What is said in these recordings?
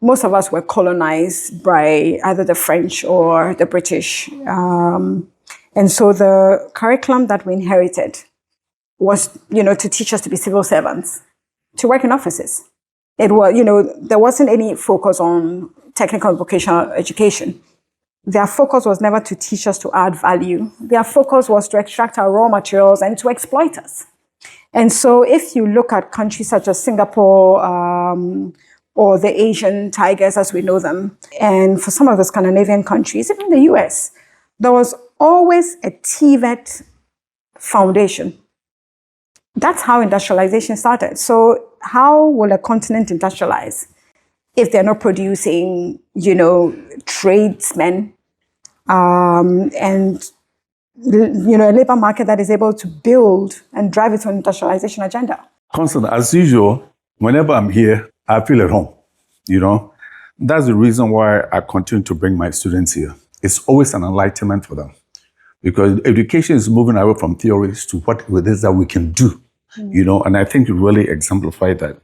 most of us were colonized by either the French or the British. And so the curriculum that we inherited was, to teach us to be civil servants, to work in offices. It was, there wasn't any focus on technical and vocational education. Their focus was never to teach us to add value. Their focus was to extract our raw materials and to exploit us. And so if you look at countries such as Singapore, or the Asian tigers as we know them, and for some of the Scandinavian countries, even the US, there was always a TVET foundation. That's how industrialization started. So how will a continent industrialize if they're not producing, tradesmen, and, a labor market that is able to build and drive its own industrialization agenda? Constance, as usual, whenever I'm here, I feel at home, That's the reason why I continue to bring my students here. It's always an enlightenment for them, because education is moving away from theories to what it is that we can do, and I think you really exemplify that.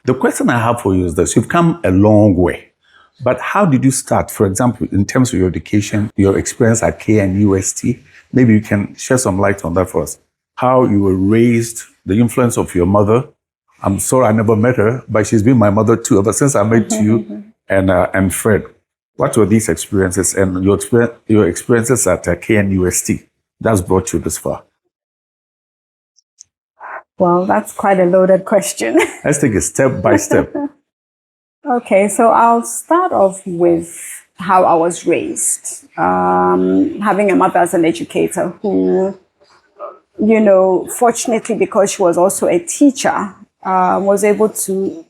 The question I have for you is this: you've come a long way, but how did you start? For example, in terms of your education, your experience at KNUST, maybe you can shed some light on that for us. How you were raised, the influence of your mother. I'm sorry I never met her, but she's been my mother too ever since I met you and Fred. What were these experiences and your experiences at KNUST that's brought you this far? Well, that's quite a loaded question. Let's take it step by step. Okay, so I'll start off with how I was raised. Having a mother as an educator who, fortunately because she was also a teacher, was able to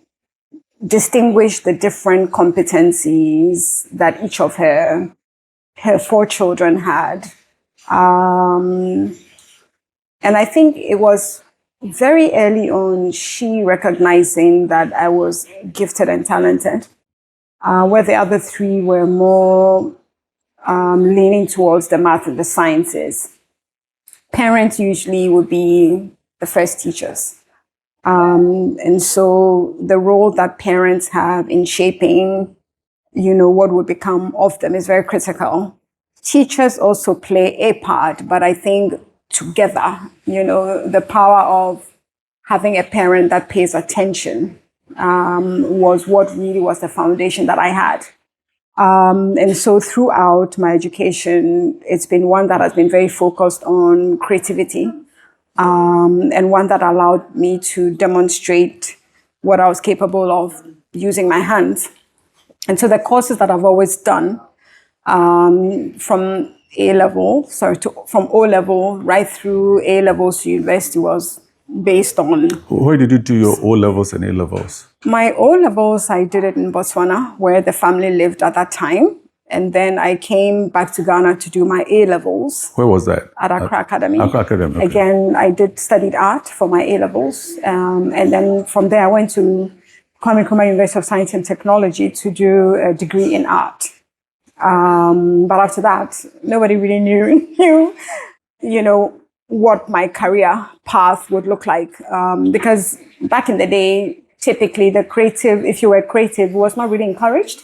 distinguish the different competencies that each of her 4 children had. And I think it was very early on she recognizing that I was gifted and talented, where the other 3 were more leaning towards the math and the sciences. Parents usually would be the first teachers. And so the role that parents have in shaping, what would become of them is very critical. Teachers also play a part, but I think together, the power of having a parent that pays attention was what really was the foundation that I had. And so throughout my education, it's been one that has been very focused on creativity. And one that allowed me to demonstrate what I was capable of using my hands. And so the courses that I've always done, from O-level right through A-levels to university, was based on... Where did you do your O-levels and A-levels? My O-levels, I did it in Botswana, where the family lived at that time. And then I came back to Ghana to do my A-levels. Where was that? At Accra Academy. Accra Academy, okay. Again, I studied art for my A-levels. And then from there, I went to Kwame Nkrumah University of Science and Technology to do a degree in art. But after that, nobody really knew, what my career path would look like. Because back in the day, typically if you were creative, was not really encouraged.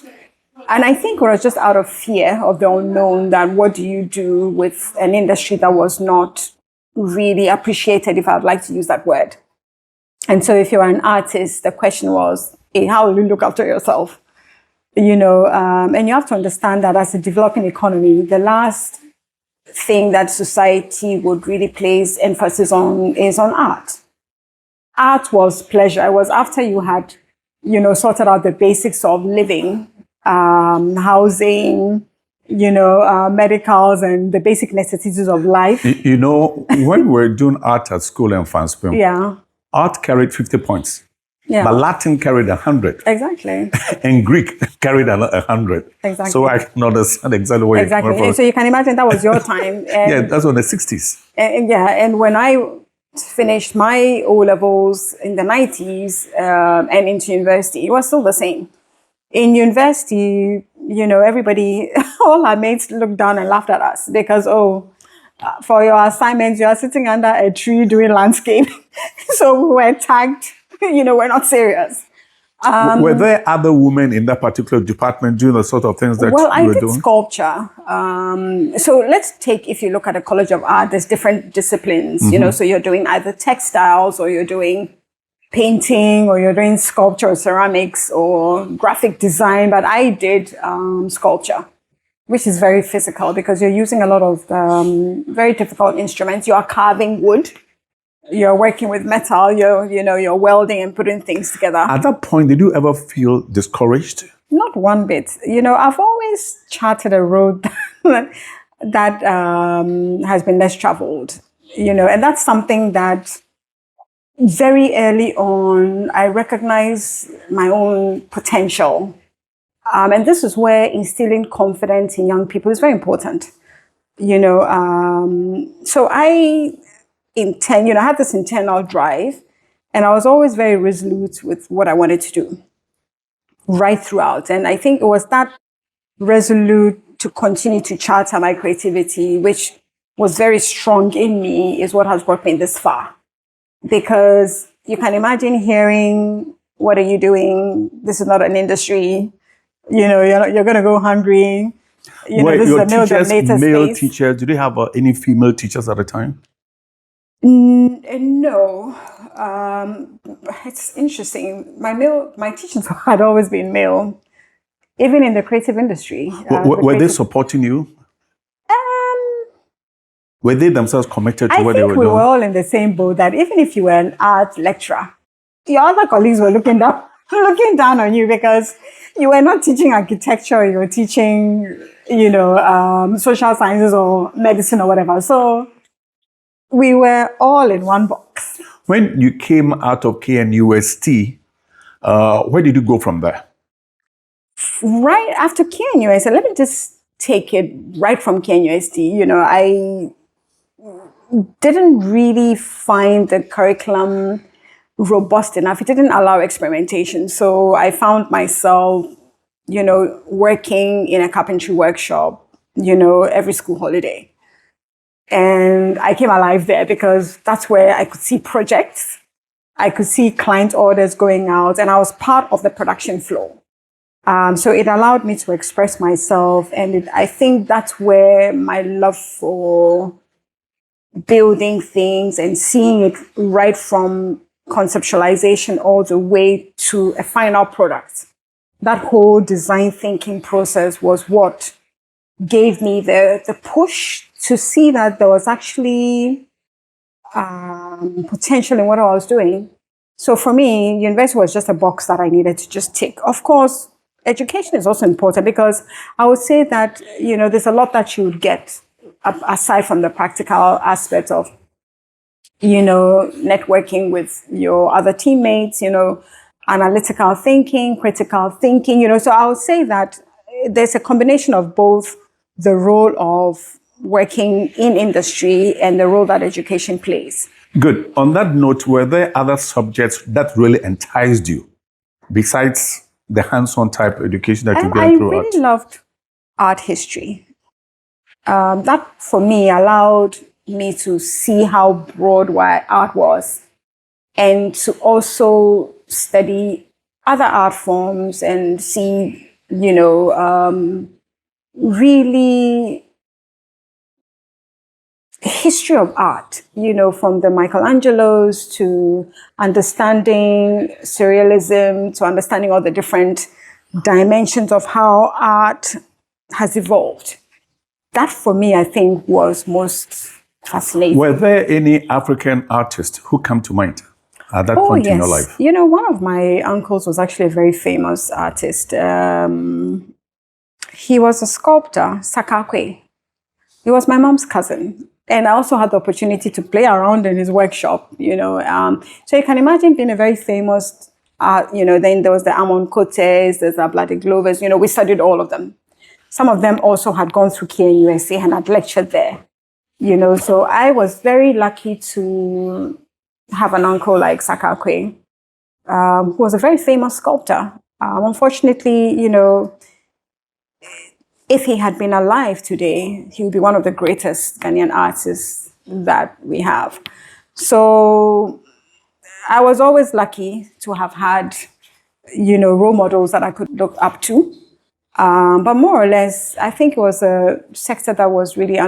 And I think it was just out of fear of the unknown, that what do you do with an industry that was not really appreciated, if I'd like to use that word. And so if you're an artist, the question was, hey, how will you look after yourself? And you have to understand that as a developing economy, the last thing that society would really place emphasis on is on art. Art was pleasure. It was after you had, sorted out the basics of living, housing, medicals, and the basic necessities of life. When we were doing art at school in Fanspeum, art carried 50 points. Yeah. But Latin carried 100. Exactly. And Greek carried 100. Exactly. So I can understand exactly where you're coming from. So you can imagine that was your time. Yeah, that's in the 60s. And when I finished my O-levels in the 90s and into university, it was still the same. In university, everybody, all our mates looked down and laughed at us because, for your assignments, you are sitting under a tree doing landscape. So we were tagged, we're not serious. Were there other women in that particular department doing the sort of things that Well, I you were did doing? sculpture. So let's take, if you look at a College of Art, there's different disciplines, you know, so you're doing either textiles or you're doing painting or you're doing sculpture or ceramics or graphic design. But I did sculpture, which is very physical because you're using a lot of very difficult instruments. You are carving wood. You're working with metal. You're welding and putting things together. At that point, did you ever feel discouraged? Not one bit. I've always charted a road that has been less traveled, and that's something that very early on, I recognize my own potential. And this is where instilling confidence in young people is very important. So I I had this internal drive, and I was always very resolute with what I wanted to do right throughout. And I think it was that resolute to continue to charter my creativity, which was very strong in me, is what has brought me this far. Because you can imagine hearing, what are you doing? This is not an industry. You're going to go hungry. Were This is your a teachers male space. teachers? Did they have any female teachers at the time? No. It's interesting. My teachers had always been male, even in the creative industry. Were they supporting you? Were they themselves committed to what they were I think we doing? were all in the same boat that even if you were an art lecturer, your other colleagues were looking down on you because you were not teaching architecture, you were teaching, social sciences or medicine or whatever. So we were all in one box. When you came out of KNUST, where did you go from there? Right after KNUST, let me just take it right from KNUST. I didn't really find the curriculum robust enough. It didn't allow experimentation. So I found myself, working in a carpentry workshop, every school holiday. And I came alive there because that's where I could see projects. I could see client orders going out, and I was part of the production flow. So it allowed me to express myself. And I think that's where my love for building things and seeing it right from conceptualization all the way to a final product. That whole design thinking process was what gave me the push to see that there was actually potential in what I was doing. So for me, university was just a box that I needed to just tick. Of course, education is also important because I would say that, there's a lot that you would get aside from the practical aspect of, networking with your other teammates, analytical thinking, critical thinking, So I would say that there's a combination of both the role of working in industry and the role that education plays. Good. On that note, were there other subjects that really enticed you besides the hands-on type education that you've been throughout? I really loved art history. That, for me, allowed me to see how broad art was and to also study other art forms and see, really history of art, from the Michelangelos to understanding surrealism to understanding all the different dimensions of how art has evolved. That, for me, I think was most fascinating. Were there any African artists who come to mind at that point in your life? One of my uncles was actually a very famous artist. He was a sculptor, Sakakwe. He was my mom's cousin. And I also had the opportunity to play around in his workshop, So you can imagine being a very famous, then there was the Amon Cotes, there's the Bloody Glovers, we studied all of them. Some of them also had gone through KNUST and had lectured there, So I was very lucky to have an uncle like Sakakwe, who was a very famous sculptor. Unfortunately, if he had been alive today, he would be one of the greatest Ghanaian artists that we have. So I was always lucky to have had, role models that I could look up to. But more or less, I think it was a sector that was really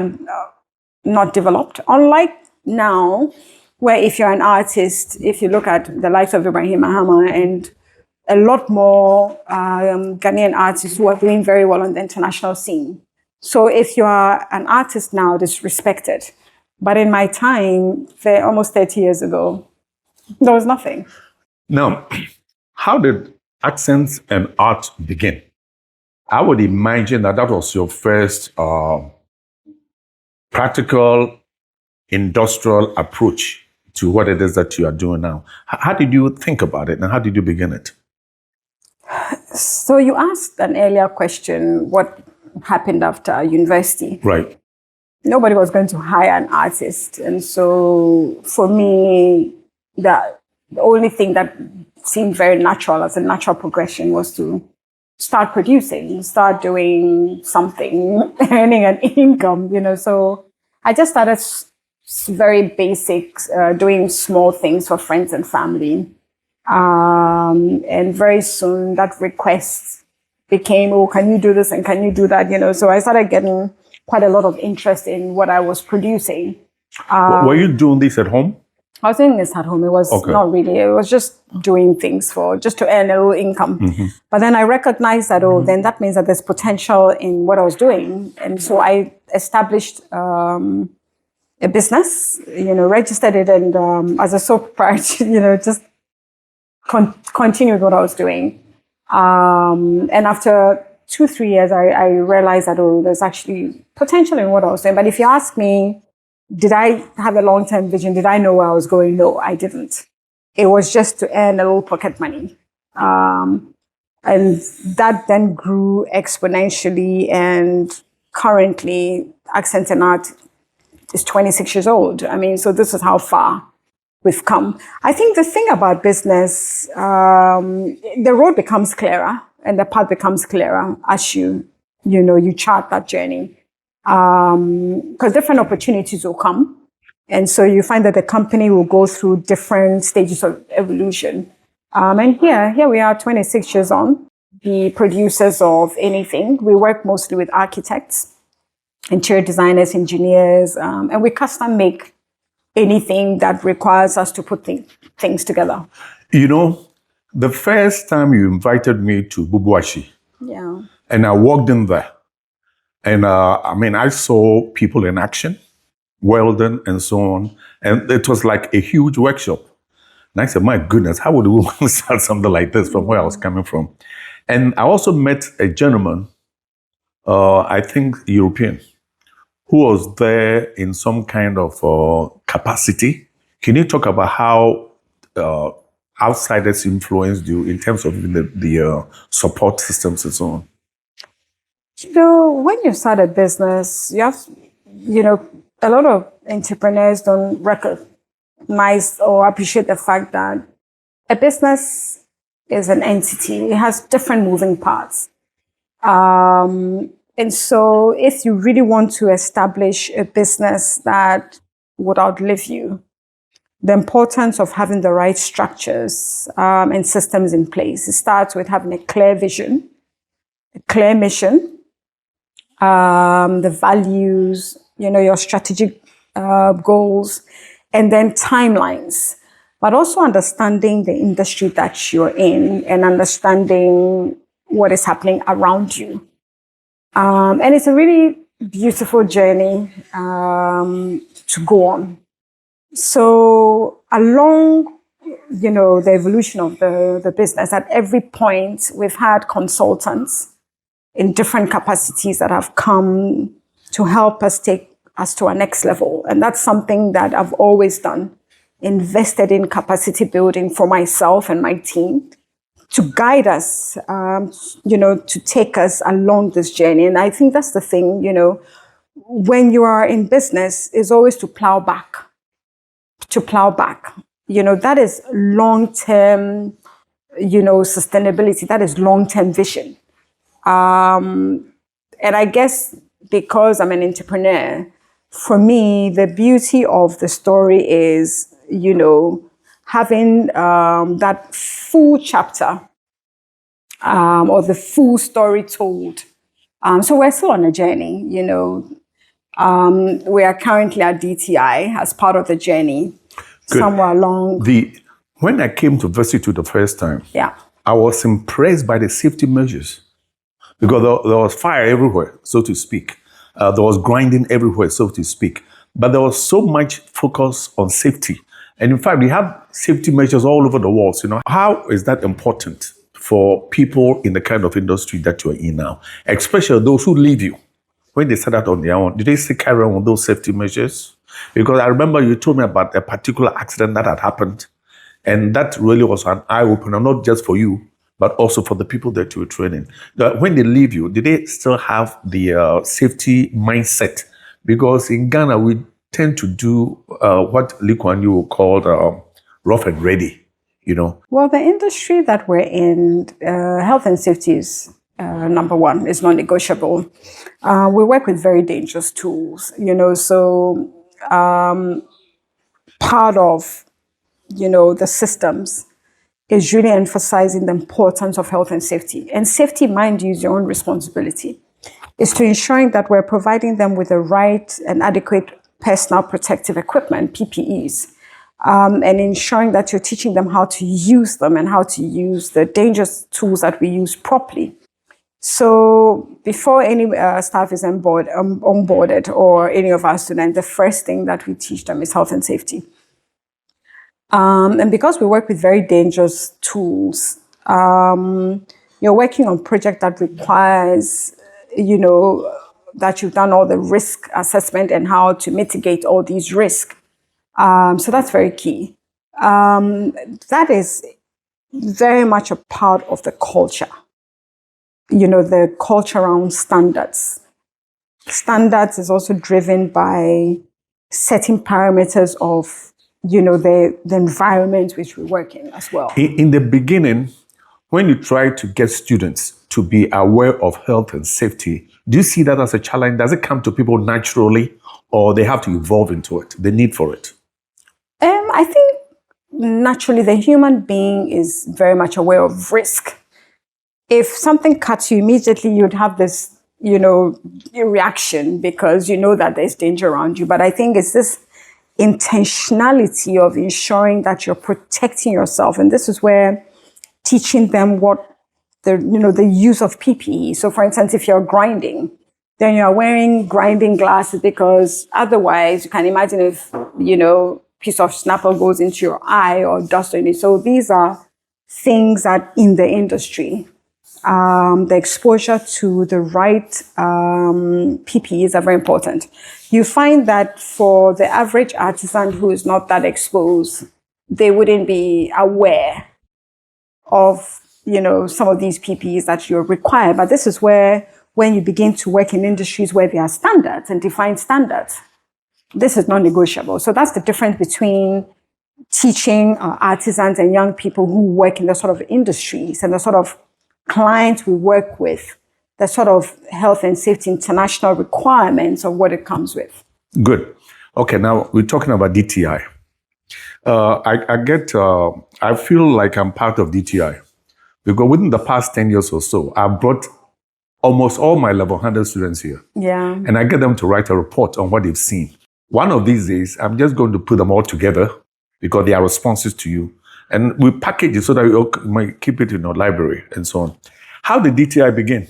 not developed. Unlike now, where if you're an artist, if you look at the likes of Ibrahim Mahama and a lot more Ghanaian artists who are doing very well on the international scene. So if you are an artist now, it's respected. But in my time, almost 30 years ago, there was nothing. Now, how did accents and art begin? I would imagine that was your first practical, industrial approach to what it is that you are doing now. How did you think about it and how did you begin it? So you asked an earlier question, what happened after university? Right. Nobody was going to hire an artist. And so for me, the only thing that seemed very natural as a natural progression was to start producing, start doing something, earning an income, So I just started very basic, doing small things for friends and family. And very soon that request became, oh, can you do this and can you do that? So I started getting quite a lot of interest in what I was producing. Were you doing this at home? I was doing this at home. It was not really, it was just doing things just to earn a little income. Mm-hmm. But then I recognized that, then that means that there's potential in what I was doing. And so I established a business, registered it and as a sole proprietor, just continued what I was doing. And after 2-3 years, I realized that, there's actually potential in what I was doing. But if you ask me, did I have a long-term vision? Did I know where I was going? No, I didn't. It was just to earn a little pocket money. And that then grew exponentially. And currently, Accent and Art is 26 years old. So this is how far we've come. I think the thing about business, the road becomes clearer and the path becomes clearer as you chart that journey. Because different opportunities will come. And so you find that the company will go through different stages of evolution. And here we are 26 years on, the producers of anything. We work mostly with architects, interior designers, engineers, and we custom make anything that requires us to put things together. The first time you invited me to Bubuashi, yeah, and I walked in there, and I saw people in action, welding and so on, and it was like a huge workshop. And I said, my goodness, how would we want to start something like this from where I was coming from? And I also met a gentleman, I think European, who was there in some kind of capacity. Can you talk about how outsiders influenced you in terms of the support systems and so on? When you start a business, you have, a lot of entrepreneurs don't recognize or appreciate the fact that a business is an entity. It has different moving parts. And so if you really want to establish a business that would outlive you, the importance of having the right structures and systems in place. It starts with having a clear vision, a clear mission, the values, your strategic goals, and then timelines. But also understanding the industry that you're in and understanding what is happening around you. And it's a really beautiful journey to go on. So along, the evolution of the business, at every point, we've had consultants in different capacities that have come to help us take us to our next level. And that's something that I've always done, invested in capacity building for myself and my team to guide us, to take us along this journey. And I think that's the thing, when you are in business, is always to plow back. That is long-term, sustainability. That is long-term vision. And I guess because I'm an entrepreneur, for me, the beauty of the story is, having that full chapter or the full story told. So we're still on a journey, we are currently at DTI as part of the journey. Good. Somewhere along. When I came to visit you the first time, Yeah. I was impressed by the safety measures because there was fire everywhere, so to speak. There was grinding everywhere, so to speak. But there was so much focus on safety. And in fact, we have safety measures all over the walls. How is that important for people in the kind of industry that you're in now, especially those who leave you? When they set out on their own, did they still carry on with those safety measures? Because I remember you told me about a particular accident that had happened. And that really was an eye-opener, not just for you, but also for the people that you were training. When they leave you, did they still have the safety mindset? Because in Ghana, we tend to do what Lee Kuan Yew called rough and ready, Well, the industry that we're in, health and safety is number one, is non-negotiable. We work with very dangerous tools, so part of, the systems is really emphasizing the importance of health and safety. And safety, mind you, is your own responsibility. It's to ensuring that we're providing them with the right and adequate personal protective equipment, PPEs, and ensuring that you're teaching them how to use them and how to use the dangerous tools that we use properly. So before any staff is onboarded or any of our students, the first thing that we teach them is health and safety. And because we work with very dangerous tools, you're working on a project that requires, that you've done all the risk assessment and how to mitigate all these risks. So that's very key. That is very much a part of the culture. The culture around standards. Standards is also driven by setting parameters of, the environment which we work in as well. In the beginning, when you try to get students to be aware of health and safety, do you see that as a challenge? Does it come to people naturally, or they have to evolve into it, the need for it? I think naturally the human being is very much aware of risk. If something cuts you immediately, you'd have this, reaction because you know that there's danger around you. But I think it's this intentionality of ensuring that you're protecting yourself. And this is where teaching them what the use of PPE. So for instance, if you're grinding, then you're wearing grinding glasses because otherwise you can imagine if, piece of snapper goes into your eye or dust on it. So these are things that in the industry, the exposure to the right PPEs are very important. You find that for the average artisan who is not that exposed, they wouldn't be aware of, some of these PPEs that you require. But this is where, when you begin to work in industries where there are standards and defined standards, this is non-negotiable. So that's the difference between teaching artisans and young people who work in the sort of industries and the sort of clients we work with, the sort of health and safety international requirements of what it comes with. Good. Okay, now we're talking about DTI. I feel like I'm part of DTI because within the past 10 years or so, I've brought almost all my level 100 students here. Yeah. And I get them to write a report on what they've seen. One of these days, I'm just going to put them all together because they are responses to you. And we package it so that we might keep it in our library and so on. How did DTI begin?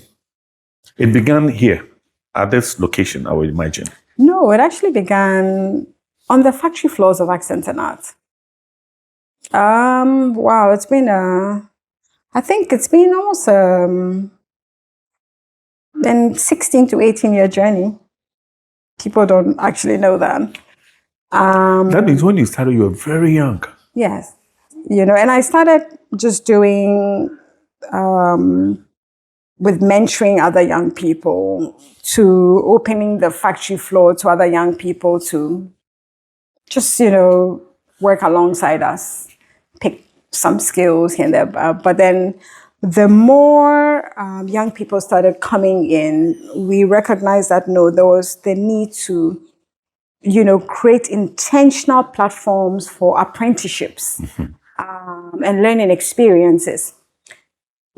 It began here at this location, I would imagine. No, it actually began on the factory floors of Accent and Art. Wow, it's been I think it's been almost a 16 to 18 year journey. People don't actually know that. That means when you started, you were very young. Yes. And I started just doing, with mentoring other young people, to opening the factory floor to other young people to just, work alongside us, pick some skills here and there. But then the more young people started coming in, we recognized that, no, there was the need to, create intentional platforms for apprenticeships and learning experiences.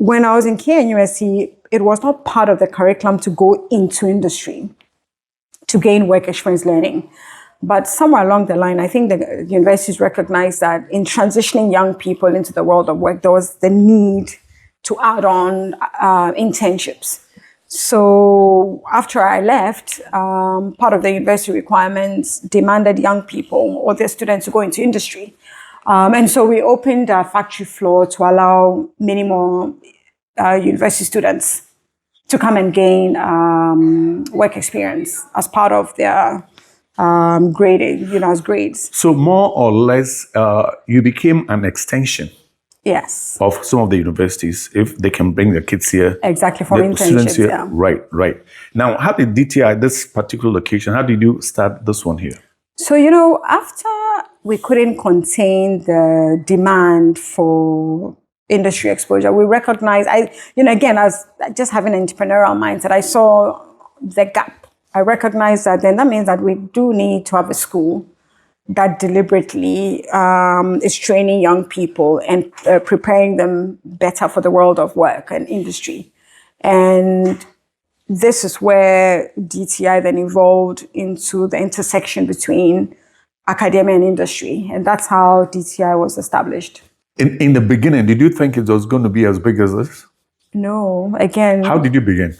when I was in KNUSC, it was not part of the curriculum to go into industry to gain work experience learning. But somewhere along the line, I think the universities recognized that in transitioning young people into the world of work, there was the need to add on internships. So after I left, part of the university requirements demanded young people or their students to go into industry. And so we opened a factory floor to allow many more university students to come and gain work experience as part of their grading, as grades. So more or less, you became an extension Yes. of some of the universities if they can bring their kids here. Exactly, for the internships, students here. yeah. Right. Now, how did DTI, this particular location, how did you start this one here? So, after we couldn't contain the demand for industry exposure, we recognized, again, as just having an entrepreneurial mindset, I saw the gap. I recognized that then that means that we do need to have a school that deliberately is training young people and preparing them better for the world of work and industry. And this is where DTI then evolved into the intersection between academia and industry. And that's how DTI was established. In the beginning, did you think it was going to be as big as this? No, again. How did you begin?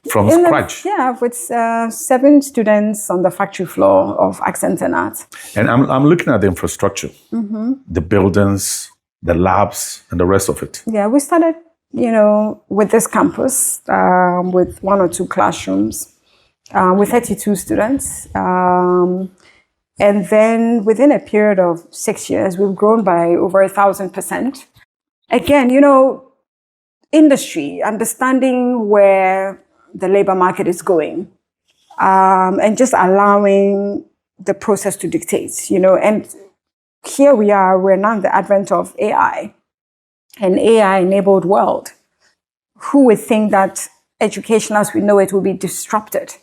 From scratch? With 7 students on the factory floor of Accent and Art. And I'm looking at the infrastructure, the buildings, the labs, and the rest of it. Yeah, we started, with this campus, with 1 or 2 classrooms, with 32 students. And then within a period of 6 years, we've grown by over 1,000%. Again, industry, understanding where the labor market is going, and just allowing the process to dictate, and here we're now in the advent of AI, an AI-enabled world. Who would think that education as we know it will be disrupted?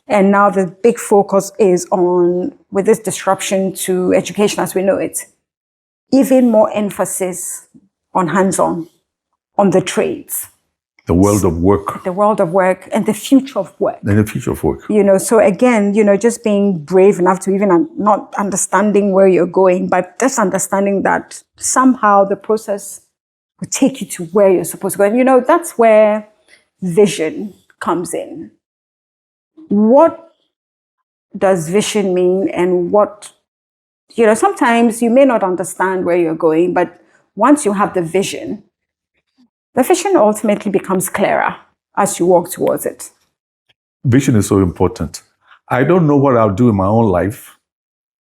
And now the big focus is on, with this disruption to education as we know it, even more emphasis on hands-on, on the trades. The world of work. The world of work and the future of work. And the future of work. So again, just being brave enough to even not understanding where you're going, but just understanding that somehow the process will take you to where you're supposed to go. And, that's where vision comes in. What does vision mean? And what, sometimes you may not understand where you're going, but once you have the vision ultimately becomes clearer as you walk towards it. Vision is so important. I don't know what I'll do in my own life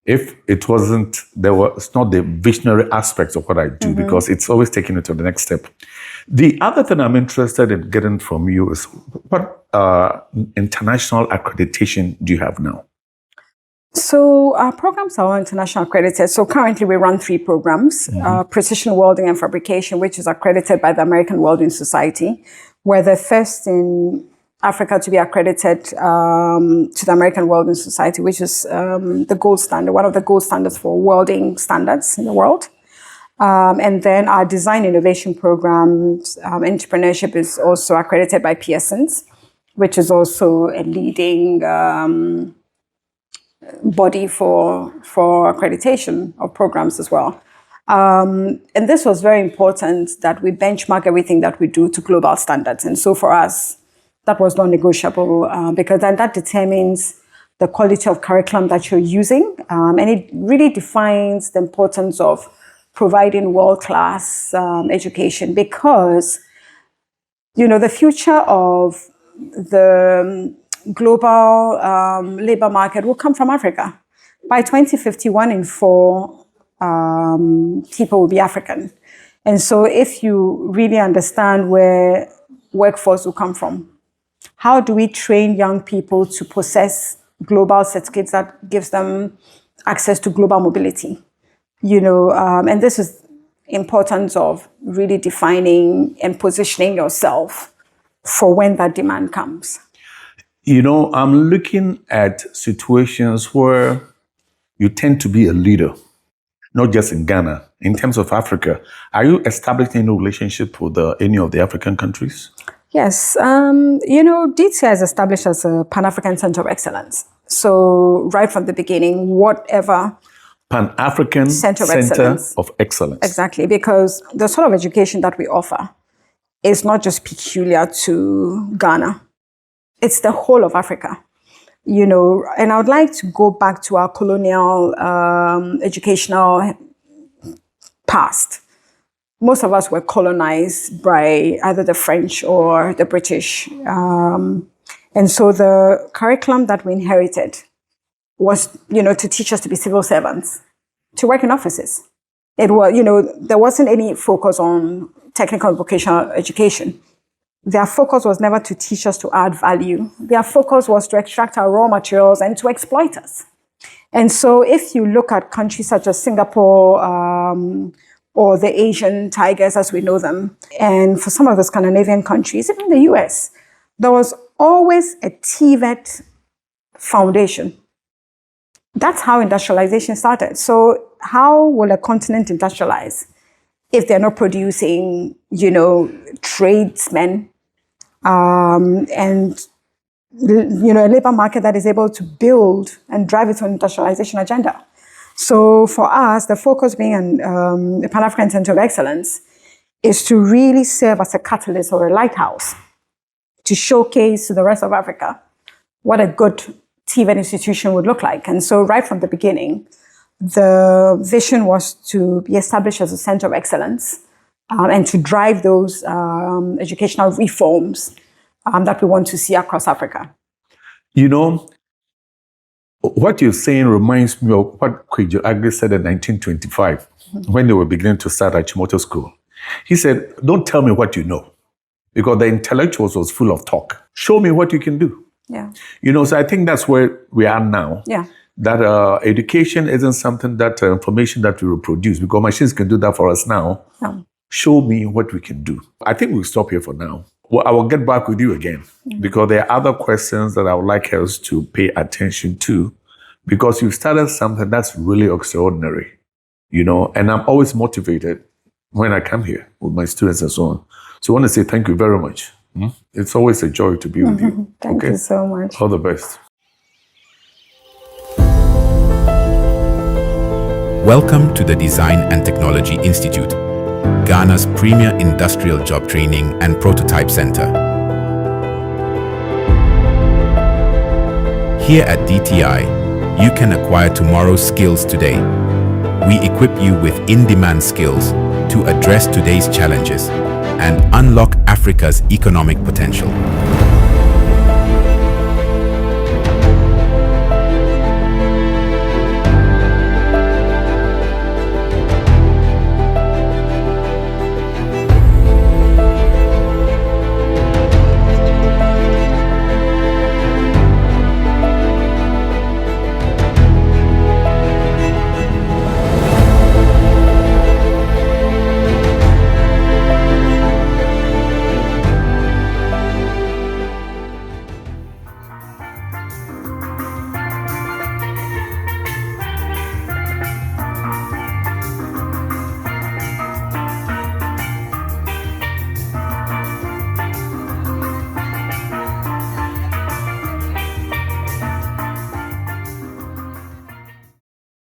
if it wasn't, it's not the visionary aspects of what I do, because it's always taking it to the next step. The other thing I'm interested in getting from you is what international accreditation do you have now? So our programs are all international accredited. So currently we run 3 programs, Precision Welding and Fabrication, which is accredited by the American Welding Society. We're the first in Africa to be accredited to the American Welding Society, which is the gold standard, one of the gold standards for welding standards in the world. And then our design innovation programs, entrepreneurship is also accredited by Pearson's, which is also a leading body for accreditation of programs as well. And this was very important that we benchmark everything that we do to global standards. And so for us, that was non-negotiable because then that determines the quality of curriculum that you're using. And it really defines the importance of providing world-class education because, the future of the global labor market will come from Africa. By 2050, 1 in 4 people will be African. And so if you really understand where workforce will come from, how do we train young people to possess global certificates that gives them access to global mobility? And this is importance of really defining and positioning yourself for when that demand comes. I'm looking at situations where you tend to be a leader. not just in Ghana, in terms of Africa. Are you establishing any relationship with any of the African countries? Yes. DTI is established as a Pan-African Center of Excellence. So right from the beginning, whatever Pan-African Center of Excellence. Exactly, because the sort of education that we offer is not just peculiar to Ghana. It's the whole of Africa. And I would like to go back to our colonial educational past. Most of us were colonized by either the French or the British. And so the curriculum that we inherited was, to teach us to be civil servants, to work in offices. It was, there wasn't any focus on technical and vocational education. Their focus was never to teach us to add value. Their focus was to extract our raw materials and to exploit us. And so if you look at countries such as Singapore or the Asian tigers as we know them, and for some of the Scandinavian countries, even the US, there was always a TVET foundation. That's how industrialization started. So how will a continent industrialize if they're not producing, tradesmen, and a labor market that is able to build and drive its own industrialization agenda? So for us, the focus being on the Pan-African Center of Excellence is to really serve as a catalyst or a lighthouse to showcase to the rest of Africa what a good TVET institution would look like. And so right from the beginning, the vision was to be established as a center of excellence and to drive those educational reforms that we want to see across Africa. What you're saying reminds me of what Kwejo Agbe said in 1925 when they were beginning to start Achimoto School. He said, don't tell me what you know, because the intellectuals was full of talk. Show me what you can do. Yeah. So I think that's where we are now. Yeah. That education isn't something that information that we reproduce, because machines can do that for us now. No. Show me what we can do. I think we'll stop here for now. Well, I will get back with you again because there are other questions that I would like us to pay attention to, because you've started something that's really extraordinary, and I'm always motivated when I come here with my students and so on. So I want to say thank you very much. It's always a joy to be with you. Thank you so much. All the best. Welcome to the Design and Technology Institute, Ghana's premier industrial job training and prototype center. Here at DTI, you can acquire tomorrow's skills today. We equip you with in-demand skills to address today's challenges and unlock Africa's economic potential.